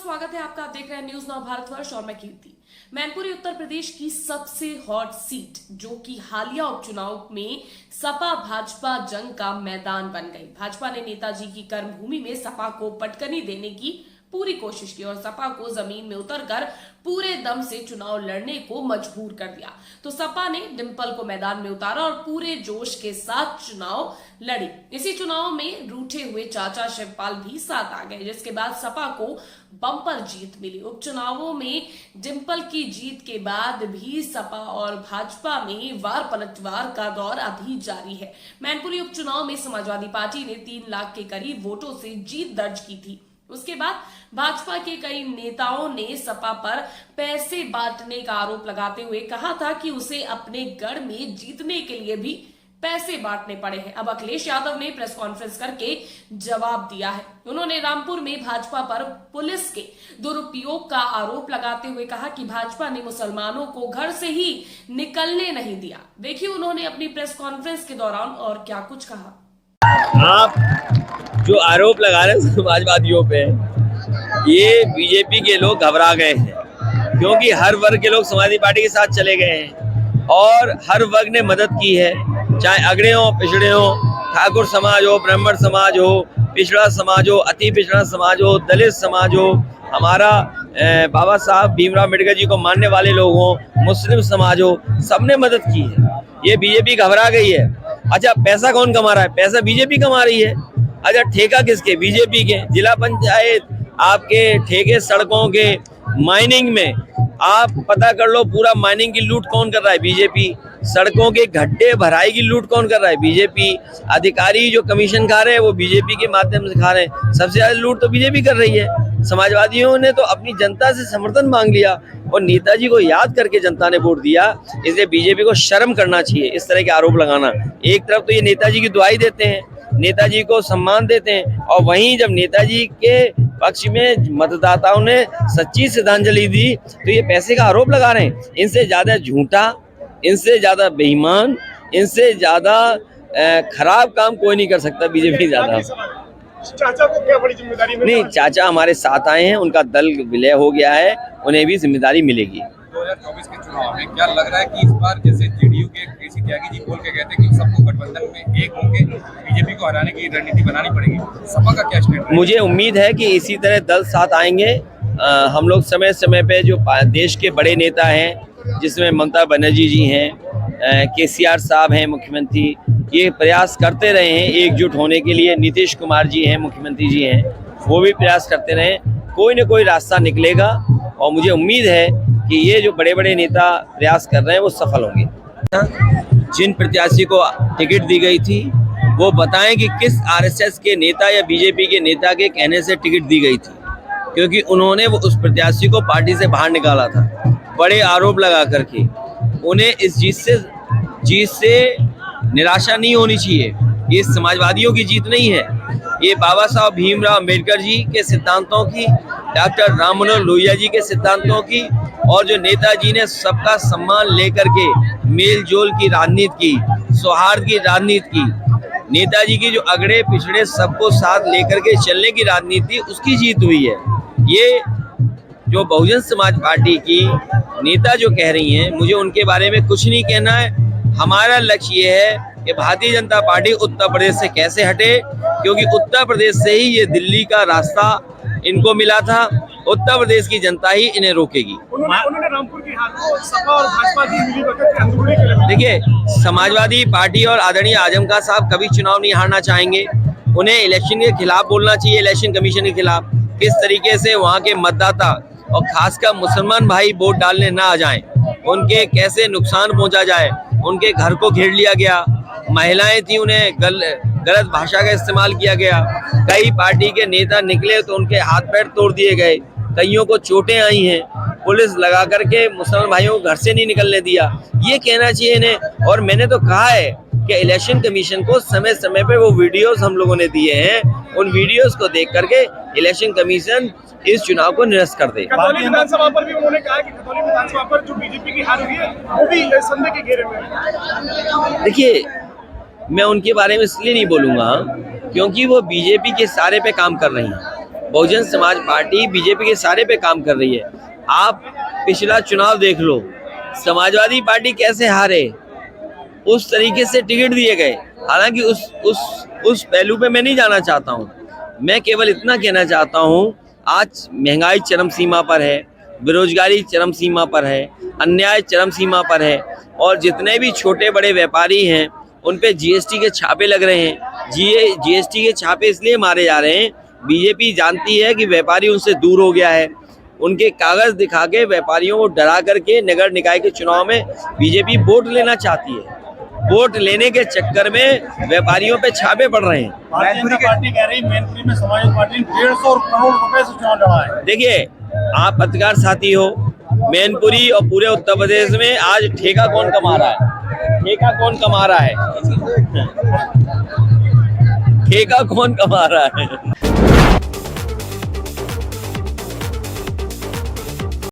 स्वागत है आपका। आप देख रहे हैं न्यूज नाउ भारतवर्ष और मैं कीर्ति। मैनपुरी उत्तर प्रदेश की सबसे हॉट सीट जो कि हालिया उपचुनाव में सपा भाजपा जंग का मैदान बन गई। भाजपा ने नेताजी की कर्मभूमि में सपा को पटकनी देने की पूरी कोशिश की और सपा को जमीन में उतरकर पूरे दम से चुनाव लड़ने को मजबूर कर दिया। तो सपा ने डिंपल को मैदान में उतारा और पूरे जोश के साथ चुनाव लड़ी। इसी चुनाव में रूठे हुए चाचा शिवपाल भी साथ आ गए, जिसके बाद सपा को बम्पर जीत मिली। उपचुनावों में डिंपल की जीत के बाद भी सपा और भाजपा में वार पलटवार का दौर अभी जारी है। मैनपुरी उपचुनाव में समाजवादी पार्टी ने 3 लाख के करीब वोटों से जीत दर्ज की थी। उसके बाद भाजपा के कई नेताओं ने सपा पर पैसे बांटने का आरोप लगाते हुए कहा था कि उसे अपने गढ़ में जीतने के लिए भी पैसे बांटने पड़े हैं। अब अखिलेश यादव ने प्रेस कॉन्फ्रेंस करके जवाब दिया है। उन्होंने रामपुर में भाजपा पर पुलिस के दुरुपयोग का आरोप लगाते हुए कहा कि भाजपा ने मुसलमानों को घर से ही निकलने नहीं दिया। देखिए उन्होंने अपनी प्रेस कॉन्फ्रेंस के दौरान और क्या कुछ कहा। आप जो आरोप लगा रहे हैं समाजवादियों पे, ये बीजेपी के लोग घबरा गए हैं क्योंकि हर वर्ग के लोग समाजवादी पार्टी के साथ चले गए हैं और हर वर्ग ने मदद की है, चाहे अगड़े हो, पिछड़े हो, ठाकुर समाज हो, ब्राह्मण समाज हो, पिछड़ा समाज हो, अति पिछड़ा समाज हो, दलित समाज हो, हमारा बाबा साहब भीमराव अम्बेडकर जी को मानने वाले लोग हो, मुस्लिम समाज हो, सबने मदद की है। ये बीजेपी घबरा गई है। अच्छा, पैसा कौन कमा रहा है? पैसा बीजेपी कमा रही है। अच्छा, ठेका किसके? बीजेपी के। जिला पंचायत आपके ठेके सड़कों के, माइनिंग में आप पता कर लो, पूरा माइनिंग की लूट कौन कर रहा है? बीजेपी। सड़कों के गड्ढे भराई की लूट कौन कर रहा है? बीजेपी। अधिकारी जो कमीशन खा रहे हैं वो बीजेपी के माध्यम से खा रहे हैं। सबसे ज्यादा लूट तो बीजेपी कर रही है। समाजवादियों ने तो अपनी जनता से समर्थन मांग लिया और नेताजी को याद करके जनता ने वोट दिया। इसलिए बीजेपी को शर्म करना चाहिए इस तरह के आरोप लगाना। एक तरफ तो ये नेताजी की दुआई देते हैं, नेताजी को सम्मान देते हैं, और वहीं जब नेताजी के पक्ष में मतदाताओं ने सच्ची श्रद्धांजलि दी तो ये पैसे का आरोप लगा रहे हैं। इनसे ज्यादा झूठा, इनसे ज्यादा बेईमान, इनसे ज्यादा खराब काम कोई नहीं कर सकता बीजेपी ज्यादा। चाचा को क्या बड़ी जिम्मेदारी मिली? नहीं, चाचा हमारे साथ आए हैं, उनका दल विलय हो गया है, उन्हें भी जिम्मेदारी मिलेगी। 2024 के चुनाव में क्या लग रहा है कि इस बार जैसे जेडीयू के केसी त्यागी जी बोल के कहते हैं कि सबको गठबंधन में एक होके बीजेपी को हराने की रणनीति बनानी पड़ेगी, सपा का क्या स्टेट? मुझे उम्मीद है कि इसी तरह दल साथ आएंगे। हम लोग समय समय पे जो देश के बड़े नेता हैं, जिसमें ममता बनर्जी जी हैं, केसीआर साहब हैं मुख्यमंत्री, ये प्रयास करते रहे हैं एकजुट होने के लिए। नीतीश कुमार जी हैं मुख्यमंत्री जी हैं, वो भी प्रयास करते रहे। कोई न कोई रास्ता निकलेगा और मुझे उम्मीद है कि ये जो बड़े बड़े नेता प्रयास कर रहे हैं वो सफल होंगे। जिन प्रत्याशी को टिकट दी गई थी वो बताएं कि किस आरएसएस के नेता या बीजेपी के नेता के कहने से टिकट दी गई थी, क्योंकि उन्होंने वो उस प्रत्याशी को पार्टी से बाहर निकाला था बड़े आरोप लगा करके। उन्हें इस जीत से निराशा नहीं होनी चाहिए। ये समाजवादियों की जीत नहीं है, ये बाबा साहब भीमराव अम्बेडकर जी के सिद्धांतों की, डॉक्टर राम मनोहर लोहिया जी के सिद्धांतों की, और जो नेताजी ने सबका सम्मान लेकर के मेल जोल की राजनीति की, सौहार्द की राजनीति की, नेताजी की जो अगड़े पिछड़े सबको साथ लेकर के चलने की राजनीति, उसकी जीत हुई है। ये जो बहुजन समाज पार्टी की नेता जो कह रही हैं, मुझे उनके बारे में कुछ नहीं कहना है। हमारा लक्ष्य ये है कि भारतीय जनता पार्टी उत्तर प्रदेश से कैसे हटे, क्योंकि उत्तर प्रदेश से ही ये दिल्ली का रास्ता इनको मिला था। उत्तर प्रदेश की जनता ही इन्हें रोकेगी। उन्होंने रामपुर की हार को सपा और भाजपा की मिलीभगत के अंदरूनी के लिए। देखिए, समाजवादी पार्टी और आदरणीय आजम खान साहब कभी चुनाव नहीं हारना चाहेंगे। उन्हें इलेक्शन के खिलाफ बोलना चाहिए, इलेक्शन कमीशन के खिलाफ। किस तरीके से वहाँ के मतदाता और खासकर मुसलमान भाई वोट डालने ना आ जाएं, उनके कैसे नुकसान पहुंचा जाए। उनके घर को घेर लिया गया, महिलाएं थी, उन्हें गलत भाषा का इस्तेमाल किया गया। कई पार्टी के नेता निकले तो उनके हाथ पैर तोड़ दिए गए, कईयों को चोटें आई हैं। पुलिस लगा करके मुसलमान भाइयों को घर से नहीं निकलने दिया। ये कहना चाहिए इन्हें। और मैंने तो कहा है कि इलेक्शन कमीशन को समय समय पे वो वीडियोस हम लोगों ने दिए हैं, उन वीडियोस को देख करके इलेक्शन कमीशन इस चुनाव को निरस्त कर दे। खतौली विधानसभा पर भी उन्होंने कहा कि खतौली विधानसभा पर जो बीजेपी की हार हुई है वो भी संदेह के घेरे में है। देखिए, मैं उनके बारे में इसलिए नहीं बोलूँगा क्योंकि वो बीजेपी के सारे पे काम कर रही हैं। बहुजन समाज पार्टी बीजेपी के सारे पे काम कर रही है। आप पिछला चुनाव देख लो, समाजवादी पार्टी कैसे हारे, उस तरीके से टिकट दिए गए। हालांकि उस पहलू पे मैं नहीं जाना चाहता हूँ। मैं केवल इतना कहना चाहता हूँ, आज महंगाई चरम सीमा पर है, बेरोजगारी चरम सीमा पर है, अन्याय चरम सीमा पर है, और जितने भी छोटे बड़े व्यापारी हैं उन पे जीएसटी के छापे लग रहे हैं। जीएसटी के छापे इसलिए मारे जा रहे हैं, बीजेपी जानती है कि व्यापारी उनसे दूर हो गया है। उनके कागज दिखा के व्यापारियों को डरा करके नगर निकाय के चुनाव में बीजेपी वोट लेना चाहती है। वोट लेने के चक्कर में व्यापारियों पे छापे पड़ रहे हैं। भारतीय जनता पार्टी कह रही मैनपुरी में समाजवादी पार्टी 150 करोड़ रुपए से चुनाव लड़ा है। देखिए, आप पत्रकार साथी हो, मैनपुरी और पूरे उत्तर प्रदेश में आज ठेका कौन कमा रहा है? ठेका कौन कमा रहा है? ठेका कौन कमा रहा है?